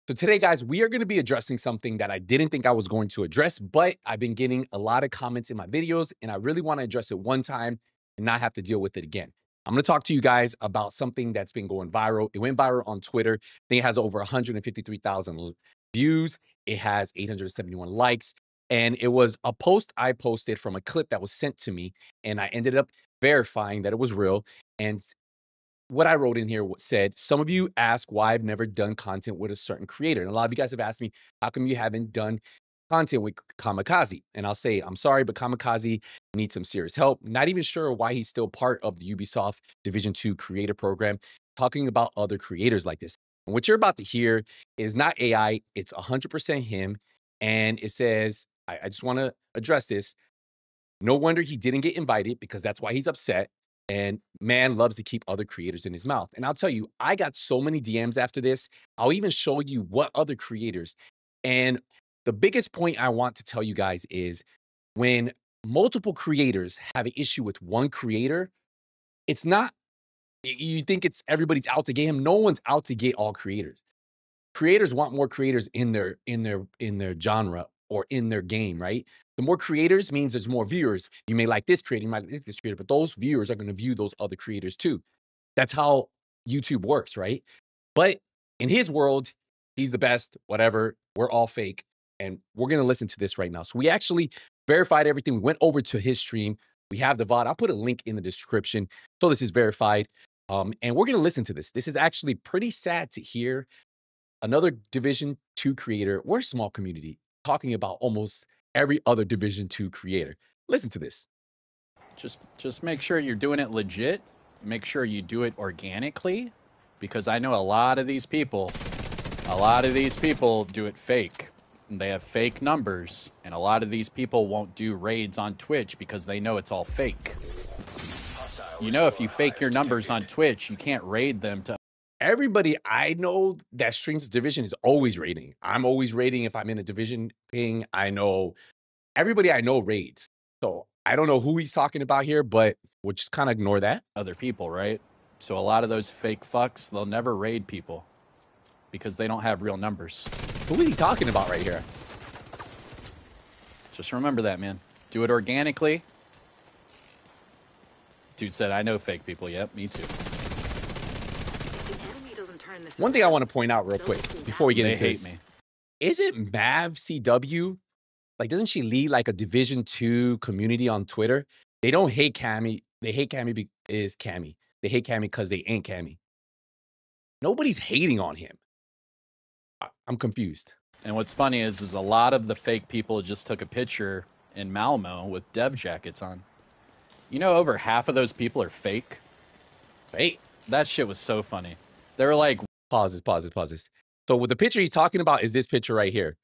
So today, guys, we are going to be addressing something that I didn't think I was going to address, but I've been getting a lot of comments in my videos, and I really want to address it one time and not have to deal with it again. I'm going to talk to you guys about something that's been going viral. It went viral on Twitter. I think it has over 153,000 views. It has 871 likes. And it was a post I posted from a clip that was sent to me, and I ended up verifying that it was real. And what I wrote in here said, some of you ask why I've never done content with a certain creator. And a lot of you guys have asked me, how come you haven't done content with Kamikaze? And I'll say, I'm sorry, but Kamikaze needs some serious help. Not even sure why he's still part of the Ubisoft Division 2 creator program, talking about other creators like this. And what you're about to hear is not AI, it's 100% him. And it says, I just want to address this. No wonder he didn't get invited because that's why he's upset. And man loves to keep other creators in his mouth. And I'll tell you, I got so many DMs after this. I'll even show you what other creators. And the biggest point I want to tell you guys is when multiple creators have an issue with one creator, it's not, you think it's everybody's out to get him. No one's out to get all creators. Creators want more creators in their genre or in their game, right? The more creators means there's more viewers. You may like this creator, you might like this creator, but those viewers are going to view those other creators too. That's how YouTube works, right? But in his world, he's the best, whatever. We're all fake. And we're going to listen to this right now. So we actually verified everything. We went over to his stream. We have the VOD. I'll put a link in the description. So this is verified. And we're going to listen to this. This is actually pretty sad to hear another Division 2 creator. We're a small community talking about almost every other Division 2 creator. Listen to this. Just make sure you're doing it legit. Make sure you do it organically, because I know a lot of these people do it fake. And they have fake numbers, and a lot of these people won't do raids on Twitch because they know it's all fake. You know, if you fake your numbers on Twitch, you can't raid them to. Everybody I know that streams Division is always raiding. I'm always raiding if I'm in a Division thing. I know everybody I know raids. So I don't know who he's talking about here, but we'll just kind of ignore that. Other people, right? So a lot of those fake fucks, they'll never raid people because they don't have real numbers. Who is he talking about right here? Just remember that, man. Do it organically. Dude said, I know fake people. Yep, me too. One thing I want to point out real quick before we get into this. Me. Is it Mav CW? Like, doesn't she lead like a Division 2 community on Twitter? They don't hate Cammy. They hate Cammy because Cammy. They hate Cammy because they ain't Cammy. Nobody's hating on him. I'm confused. And what's funny is a lot of the fake people just took a picture in Malmo with dev jackets on. You know, over half of those people are fake. Fake? That shit was so funny. They were like... Pauses. So with the picture he's talking about is this picture right here.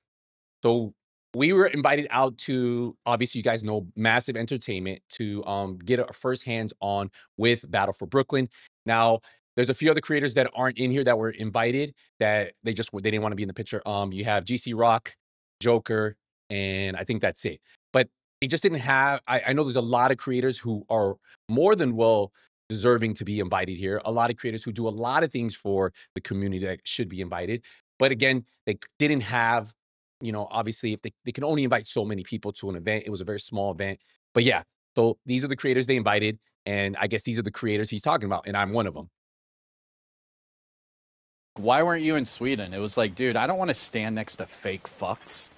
So we were invited out to, obviously you guys know, Massive Entertainment to get our first hands on with Battle for Brooklyn. Now, there's a few other creators that aren't in here that were invited that they didn't want to be in the picture. You have GC Rock, Joker, and I think that's it. But it just didn't have, I know there's a lot of creators who are more than well deserving to be invited here. A lot of creators who do a lot of things for the community that should be invited. But again, they didn't have, you know, obviously if they can only invite so many people to an event. It was a very small event. But yeah, so these are the creators they invited. And I guess these are the creators he's talking about. And I'm one of them. Why weren't you in Sweden? It was like, dude, I don't want to stand next to fake fucks.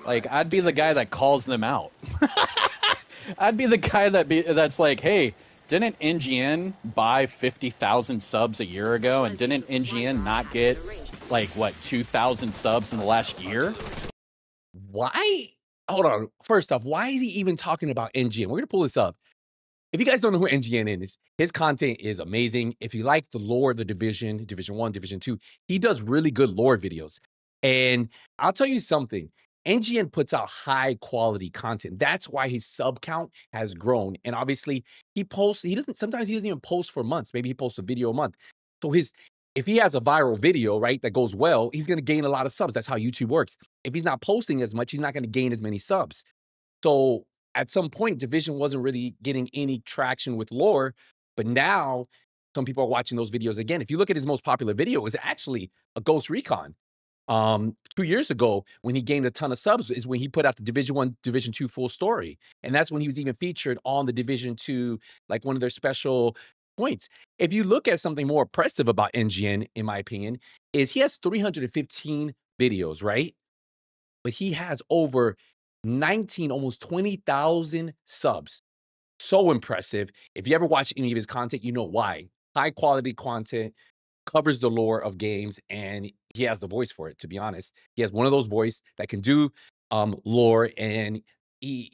Like, I'd be the guy that calls them out. I'd be the guy that's like, hey, didn't NGN buy 50,000 subs a year ago? And didn't NGN not get, like, what, 2,000 subs in the last year? Why? Hold on. First off, why is he even talking about NGN? We're going to pull this up. If you guys don't know who NGN is, his content is amazing. If you like the lore of the Division 1, Division 2, he does really good lore videos. And I'll tell you something. NGN puts out high quality content. That's why his sub count has grown. And obviously sometimes he doesn't even post for months. Maybe he posts a video a month. So if he has a viral video, right, that goes well, he's going to gain a lot of subs. That's how YouTube works. If he's not posting as much, he's not going to gain as many subs. So at some point, Division wasn't really getting any traction with lore. But now some people are watching those videos again. If you look at his most popular video, it was actually a Ghost Recon. 2 years ago, when he gained a ton of subs, is when he put out the Division 1, Division 2 full story. And that's when he was even featured on the Division 2, like one of their special points. If you look at something more impressive about NGN, in my opinion, is he has 315 videos, right? But he has over 19, almost 20,000 subs. So impressive. If you ever watch any of his content, you know why. High quality content, covers the lore of games, and he has the voice for it, to be honest. He has one of those voice that can do lore, and he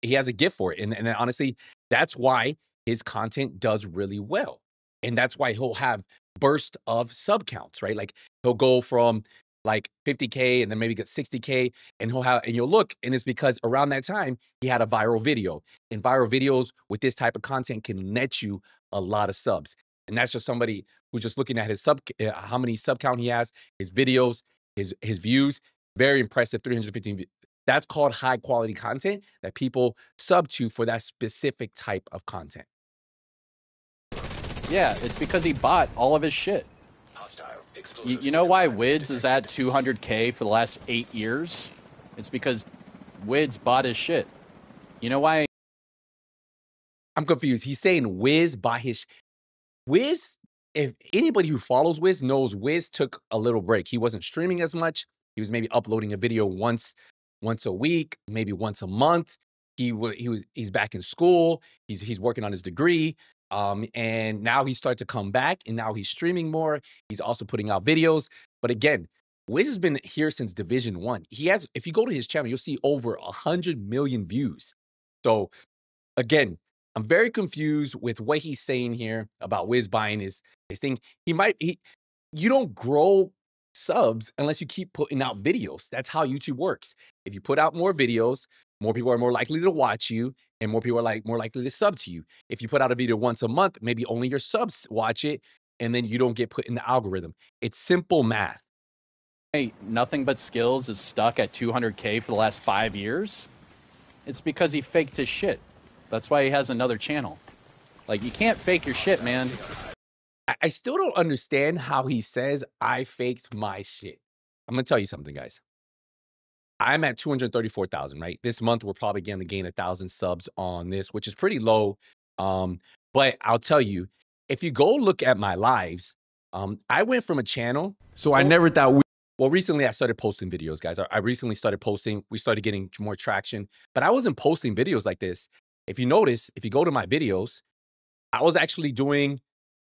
he has a gift for it. And honestly, that's why his content does really well. And that's why he'll have burst of sub counts, right? Like he'll go from like 50K and then maybe get 60K, and you'll look, and it's because around that time he had a viral video. And viral videos with this type of content can net you a lot of subs. And that's just somebody who's just looking at his how many sub count he has, his videos, his views. Very impressive, 315. That's called high quality content that people sub to for that specific type of content. Yeah, it's because he bought all of his shit. You know why Wids is at 200K for the last 8 years? It's because Wids bought his shit. You know why? I'm confused. He's saying Wiz bought his Wiz. If anybody who follows Wiz knows, Wiz took a little break. He wasn't streaming as much. He was maybe uploading a video once a week, maybe once a month. He's back in school. He's working on his degree. And now he's started to come back, and now he's streaming more. He's also putting out videos. But again, Wiz has been here since Division 1. He has, if you go to his channel, you'll see over 100 million views. So again, I'm very confused with what he's saying here about Wiz buying his thing. You don't grow subs unless you keep putting out videos. That's how YouTube works. If you put out more videos, more people are more likely to watch you, and more people are more likely to sub to you. If you put out a video once a month, maybe only your subs watch it, and then you don't get put in the algorithm. It's simple math. Hey, NothingButSkillz is stuck at 200K for the last 5 years. It's because he faked his shit. That's why he has another channel. Like, you can't fake your shit, man. I still don't understand how he says I faked my shit. I'm gonna tell you something, guys. I'm at 234,000, right? This month, we're probably going to gain 1,000 subs on this, which is pretty low. But I'll tell you, if you go look at my lives, I went from a channel. So I never thought well, recently I started posting videos, guys. I recently started posting. We started getting more traction, but I wasn't posting videos like this. If you notice, if you go to my videos, I was actually doing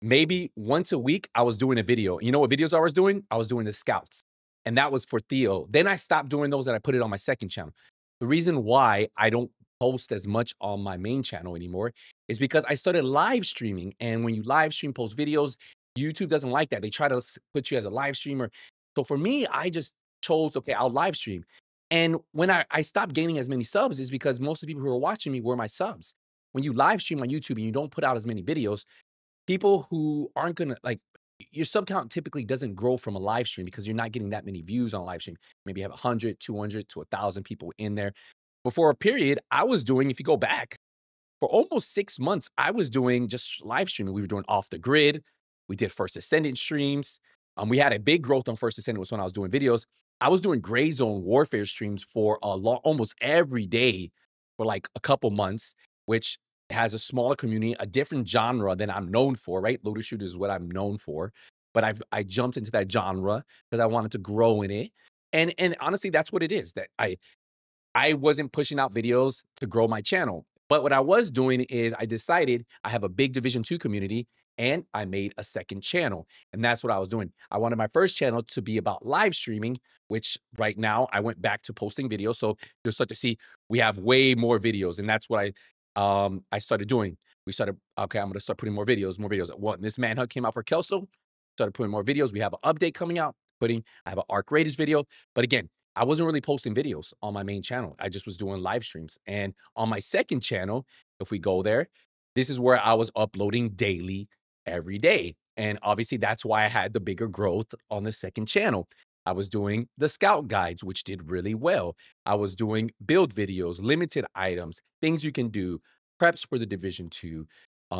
maybe once a week, I was doing a video. You know what videos I was doing? I was doing the scouts. And that was for Theo. Then I stopped doing those and I put it on my second channel. The reason why I don't post as much on my main channel anymore is because I started live streaming. And when you live stream, post videos, YouTube doesn't like that. They try to put you as a live streamer. So for me, I just chose, okay, I'll live stream. And when I stopped gaining as many subs is because most of the people who are watching me were my subs. When you live stream on YouTube and you don't put out as many videos, people who aren't going to like, your sub count typically doesn't grow from a live stream because you're not getting that many views on a live stream. Maybe you have 100, 200 to 1,000 people in there. But for a period, I was doing, if you go back, for almost 6 months, I was doing just live streaming. We were doing Off the Grid. We did First Ascendant streams. We had a big growth on First Ascendant was when I was doing videos. I was doing Gray Zone Warfare streams for almost every day for like a couple months, which has a smaller community, a different genre than I'm known for, right? Loader shooter is what I'm known for. But I jumped into that genre because I wanted to grow in it. And honestly, that's what it is. That I wasn't pushing out videos to grow my channel. But what I was doing is I decided I have a big Division 2 community and I made a second channel. And that's what I was doing. I wanted my first channel to be about live streaming, which right now I went back to posting videos. So you'll start to see we have way more videos. And that's what I started doing. We started, okay, I'm going to start putting more videos. Well, this manhunt came out for Kelso. Started putting more videos. We have an update coming out. I have an Arc Raiders video. But again, I wasn't really posting videos on my main channel. I just was doing live streams. And on my second channel, if we go there, this is where I was uploading daily every day. And obviously that's why I had the bigger growth on the second channel. I was doing the scout guides, which did really well. I was doing build videos, limited items, things you can do, preps for the Division 2,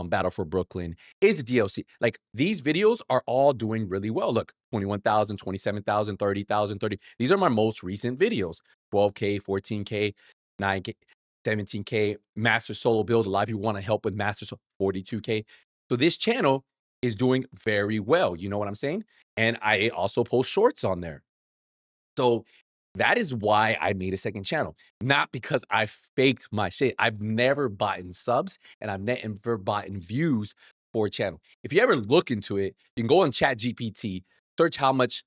Battle for Brooklyn, is DLC. Like, these videos are all doing really well. Look, 21,000, 27,000, 30,000, 30. These are my most recent videos. 12K, 14K, 9K, 17K, Master Solo Build. A lot of people want to help with Master Solo, 42K. So this channel is doing very well. You know what I'm saying? And I also post shorts on there. So that is why I made a second channel, not because I faked my shit. I've never bought in subs and I've never bought in views for a channel. If you ever look into it, you can go on ChatGPT, search how much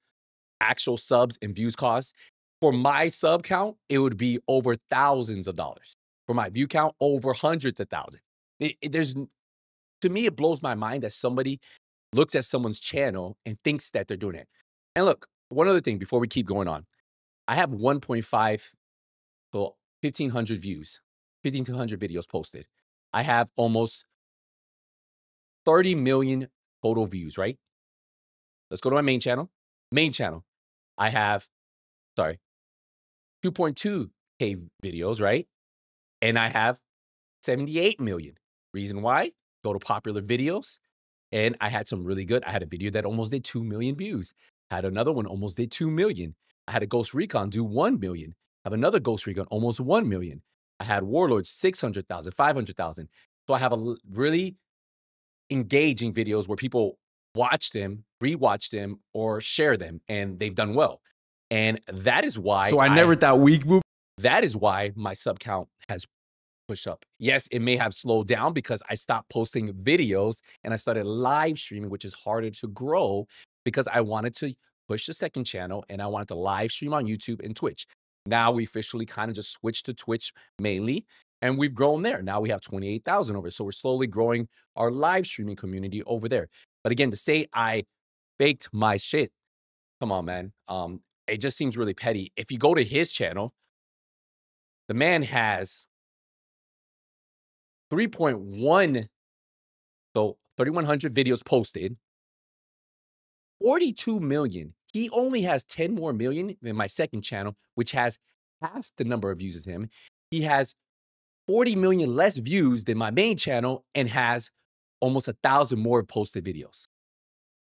actual subs and views cost. For my sub count, it would be over thousands of dollars. For my view count, over hundreds of thousands. To me, it blows my mind that somebody looks at someone's channel and thinks that they're doing it. And look, one other thing before we keep going on. I have 1.5, so 1,500 views, 1,500 videos posted. I have almost 30 million total views, right? Let's go to my main channel. Main channel, I have, 2.2K videos, right? And I have 78 million. Reason why? Go to popular videos. And I had some really good. I had a video that almost did 2 million views. I had another one almost did 2 million. I had a Ghost Recon do 1 million. I have another Ghost Recon almost 1 million. I had Warlords 600,000, 500,000. So I have a really engaging videos where people watch them, rewatch them, or share them, and they've done well. And that is why. So I never thought weak move. That is why my sub count has pushed up. Yes, it may have slowed down because I stopped posting videos and I started live streaming, which is harder to grow because I wanted to push the second channel and I wanted to live stream on YouTube and Twitch. Now we officially kind of just switched to Twitch mainly, and we've grown there. Now we have 28,000 over. So we're slowly growing our live streaming community over there. But again, to say I faked my shit, come on, man. It just seems really petty. If you go to his channel, the man has 3.1, so 3,100 videos posted, 42 million. He only has 10 more million than my second channel, which has half the number of views as him. He has 40 million less views than my main channel and has almost 1,000 more posted videos.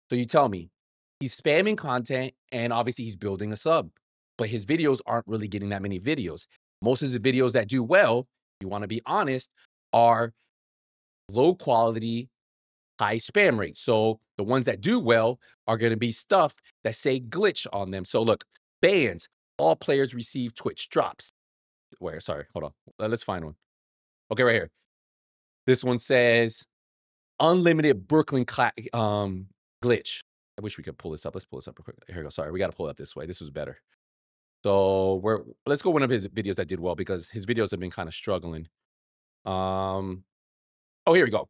So you tell me, he's spamming content and obviously he's building a sub, but his videos aren't really getting that many videos. Most of the videos that do well, if you want to be honest, are low quality, high spam rate. So the ones that do well are going to be stuff that say glitch on them. So look, bans, all players receive Twitch drops. Where? Sorry, hold on. Let's find one. Okay, right here. This one says unlimited Brooklyn glitch. I wish we could pull this up. Let's pull this up real quick. Here we go. Sorry, we got to pull it up this way. This was better. So let's go one of his videos that did well because his videos have been kind of struggling. Oh, here we go.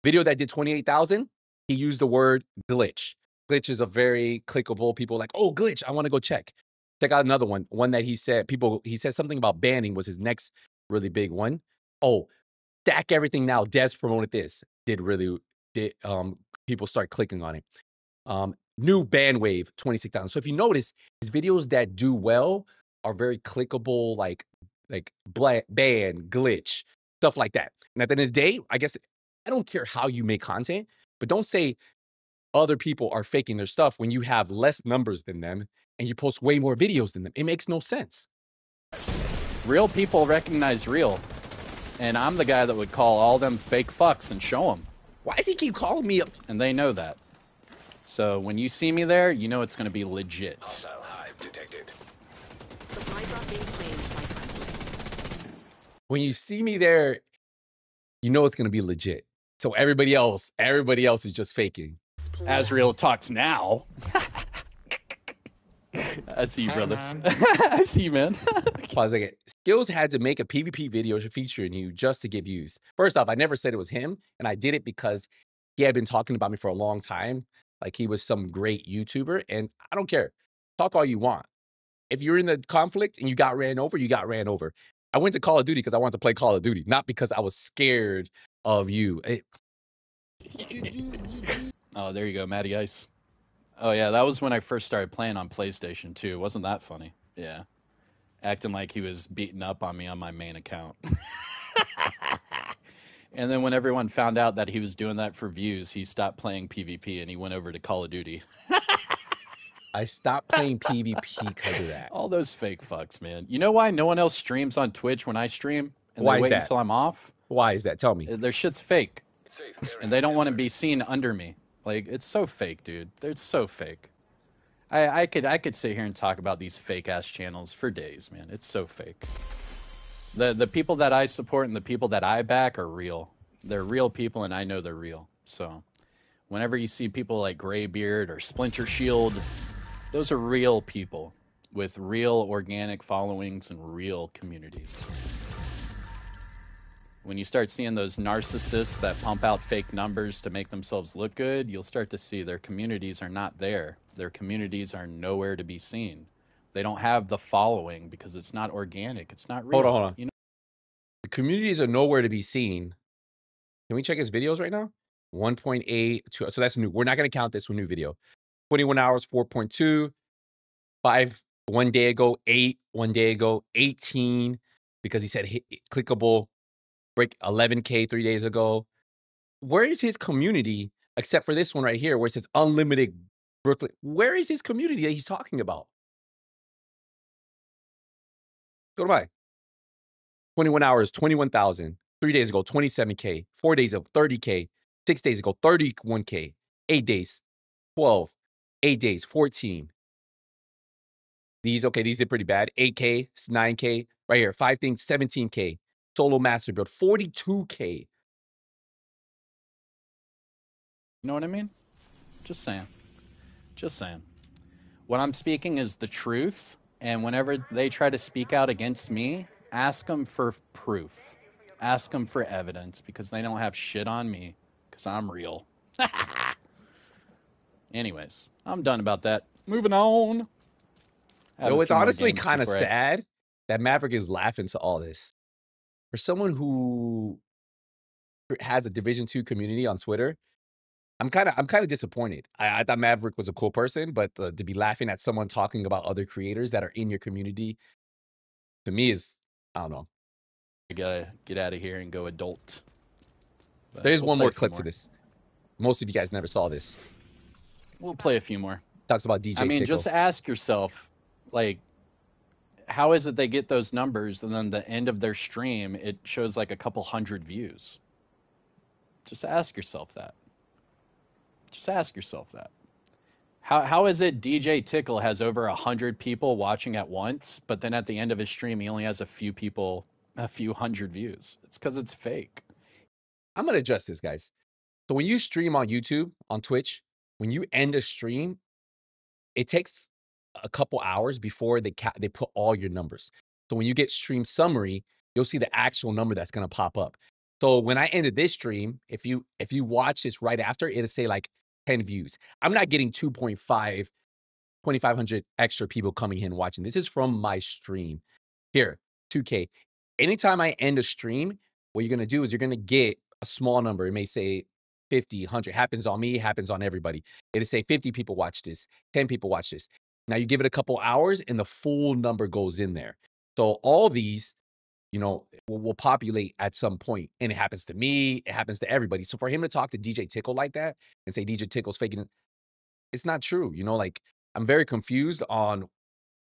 Video that did 28,000. He used the word glitch. Glitch is a very clickable. People like, oh, glitch. I want to go check. Check out another one. One that he said something about banning was his next really big one. Oh, stack everything now. Devs promoted this. People start clicking on it. New ban wave, 26,000. So if you notice, his videos that do well are very clickable, like ban, glitch, stuff like that. And at the end of the day, I guess I don't care how you make content, but don't say other people are faking their stuff when you have less numbers than them and you post way more videos than them. It makes no sense. Real people recognize real. And I'm the guy that would call all them fake fucks and show them. Why does he keep calling me up? And they know that. So when you see me there, you know it's going to be legit. Hostile hive detected. Supply drop being claimed by friendly. When you see me there, you know it's going to be legit. So everybody else is just faking. Azrael talks now. I see you, brother. I see you, man. Pause a second. Skillz had to make a PvP video featuring you just to get views. First off, I never said it was him, and I did it because he had been talking about me for a long time. Like he was some great YouTuber, and I don't care. Talk all you want. If you're in the conflict and you got ran over, you got ran over. I went to Call of Duty because I wanted to play Call of Duty, not because I was scared of you. Oh, there you go, Matty Ice. Oh, yeah, that was when I first started playing on PlayStation 2. Wasn't that funny? Yeah. Acting like he was beating up on me on my main account. And then when everyone found out that he was doing that for views, he stopped playing PvP and he went over to Call of Duty. I stopped playing PvP because of that. All those fake fucks, man. You know why no one else streams on Twitch when I stream? And Why they is wait that? until I'm off? Why is that? Tell me. Their shit's fake. And they don't want to be seen under me. Like, it's so fake, dude. It's so fake. I could sit here and talk about these fake ass channels for days, man. It's so fake. The people that I support and the people that I back are real. They're real people, and I know they're real. So, whenever you see people like Graybeard or Splinter Shield, those are real people with real organic followings and real communities. When you start seeing those narcissists that pump out fake numbers to make themselves look good, you'll start to see their communities are not there. Their communities are nowhere to be seen. They don't have the following because it's not organic. It's not real. Hold on. You know? The communities are nowhere to be seen. Can we check his videos right now? 1.8. So that's new. We're not going to count this one new video. 21 hours, 4.2. 5 one day ago, 8 one day ago, 18 because he said clickable. Break 11K 3 days ago. Where is his community except for this one right here where it says unlimited Brooklyn? Where is his community that he's talking about? Go to my 21 hours, 21,000. 3 days ago, 27K. 4 days ago, 30K. 6 days ago, 31K. 8 days, 12. 8 days, 14. These did pretty bad. 8K, 9K. Right here, 5 things, 17K. Solo master build, 42K. You know what I mean? Just saying. Just saying. What I'm speaking is the truth, and whenever they try to speak out against me, ask them for proof. Ask them for evidence, because they don't have shit on me, because I'm real. Anyways, I'm done about that. Moving on. Yo, it's honestly kind of sad that Maverick is laughing to all this. For someone who has a Division 2 community on Twitter, I'm kind of disappointed. I thought Maverick was a cool person, but to be laughing at someone talking about other creators that are in your community, to me is, I don't know. I gotta get out of here and go adult. But there's one more clip to this. Most of you guys never saw this. We'll play a few more. Talks about DJ Tickle. Just ask yourself, like, how is it they get those numbers and then the end of their stream, it shows like a couple hundred views? Just ask yourself that. Just ask yourself that. How is it DJ Tickle has over 100 people watching at once, but then at the end of his stream, he only has a few people, a few hundred views? It's because it's fake. I'm going to adjust this, guys. So when you stream on YouTube, on Twitch, when you end a stream, it takes a couple hours before they put all your numbers. So when you get stream summary, you'll see the actual number that's going to pop up. So when I ended this stream, if you watch this right after, it'll say like 10 views. I'm not getting 2,500 extra people coming in watching. This is from my stream. Here, 2K. Anytime I end a stream, what you're going to do is you're going to get a small number. It may say 50, 100. Happens on me, happens on everybody. It'll say 50 people watch this, 10 people watch this. Now you give it a couple hours and the full number goes in there. So all these, you know, will populate at some point. And it happens to me, it happens to everybody. So for him to talk to DJ Tickle like that and say DJ Tickle's faking it, it's not true. You know, like, I'm very confused on,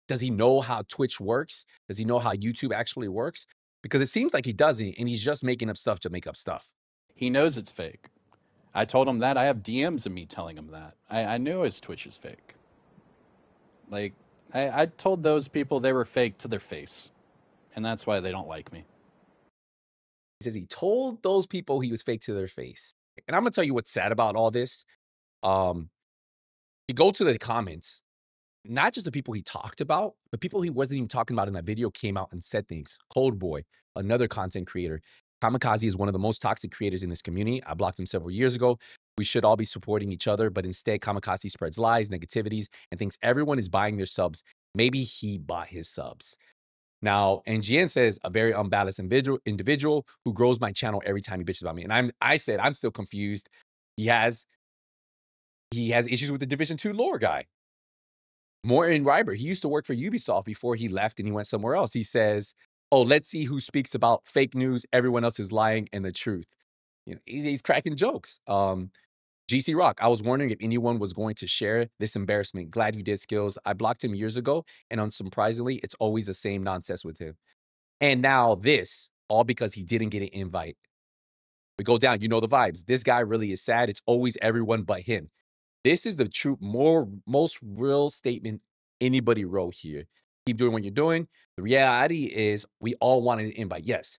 does he know how Twitch works? Does he know how YouTube actually works? Because it seems like he doesn't, and he's just making up stuff to make up stuff. He knows it's fake. I told him that. I have DMs of me telling him that. I knew his Twitch is fake. Like, I told those people they were fake to their face. And that's why they don't like me. He says he told those people he was fake to their face. And I'm going to tell you what's sad about all this. You go to the comments, not just the people he talked about, but people he wasn't even talking about in that video came out and said things. Cold Boy, another content creator. Kamikaze is one of the most toxic creators in this community. I blocked him several years ago. We should all be supporting each other, but instead Kamikaze spreads lies, negativities, and thinks everyone is buying their subs. Maybe he bought his subs. Now, NGN says a very unbalanced individual who grows my channel every time he bitches about me. And I said I'm still confused. He has issues with the Division 2 lore guy. Morton Reiber, he used to work for Ubisoft before he left and he went somewhere else. He says, oh, let's see who speaks about fake news. Everyone else is lying and the truth. He's cracking jokes. GC Rock, I was wondering if anyone was going to share this embarrassment. Glad you did, Skills. I blocked him years ago, and unsurprisingly, it's always the same nonsense with him. And now this, all because he didn't get an invite. We go down, you know the vibes. This guy really is sad. It's always everyone but him. This is the true, most real statement anybody wrote here. Keep doing what you're doing. The reality is we all wanted an invite. Yes,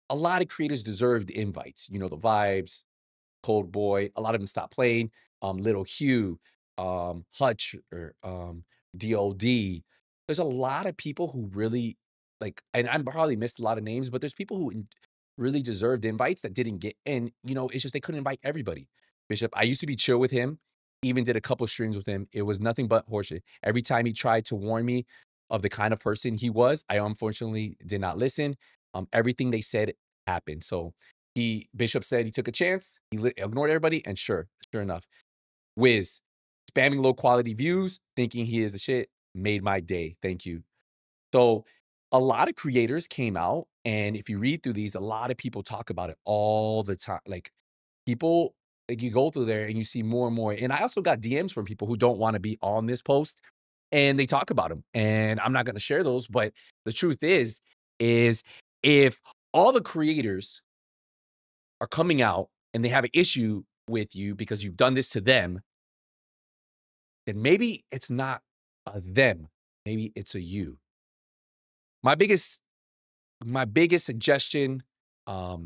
a lot of creators deserved invites. You know the vibes. Cold Boy, a lot of them stopped playing. Little Hugh, Hutch, or DOD. There's a lot of people who really like, and I probably missed a lot of names, but there's people who really deserved invites that didn't get in. It's just they couldn't invite everybody. Bishop, I used to be chill with him, even did a couple streams with him. It was nothing but horseshit. Every time he tried to warn me of the kind of person he was, I unfortunately did not listen. Everything they said happened. So Bishop said he took a chance. He ignored everybody, and sure enough, Wiz spamming low quality views, thinking he is the shit, made my day. Thank you. So a lot of creators came out, and if you read through these, a lot of people talk about it all the time. Like people, like you go through there and you see more and more. And I also got DMs from people who don't want to be on this post, and they talk about them. And I'm not going to share those, but the truth is if all the creators are coming out and they have an issue with you because you've done this to them, then maybe it's not a them. Maybe it's a you. My biggest suggestion, my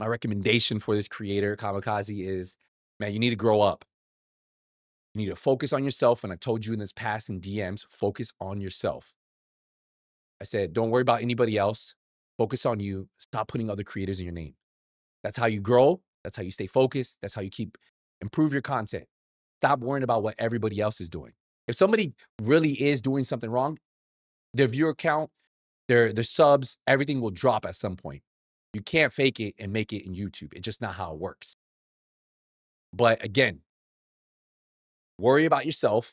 recommendation for this creator, Kamikaze, is, man, you need to grow up. You need to focus on yourself. And I told you in this past in DMs, focus on yourself. I said, don't worry about anybody else. Focus on you. Stop putting other creators in your name. That's how you grow. That's how you stay focused. That's how you improve your content. Stop worrying about what everybody else is doing. If somebody really is doing something wrong, their viewer count, their subs, everything will drop at some point. You can't fake it and make it in YouTube. It's just not how it works. But again, worry about yourself.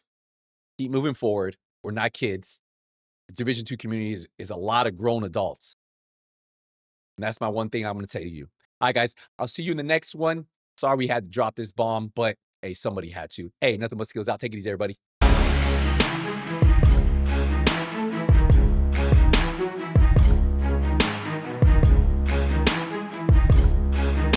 Keep moving forward. We're not kids. The Division 2 community is a lot of grown adults. And that's my one thing I'm going to tell you. All right, guys. I'll see you in the next one. Sorry we had to drop this bomb, but hey, somebody had to. Hey, nothing but skills out. Take it easy, everybody.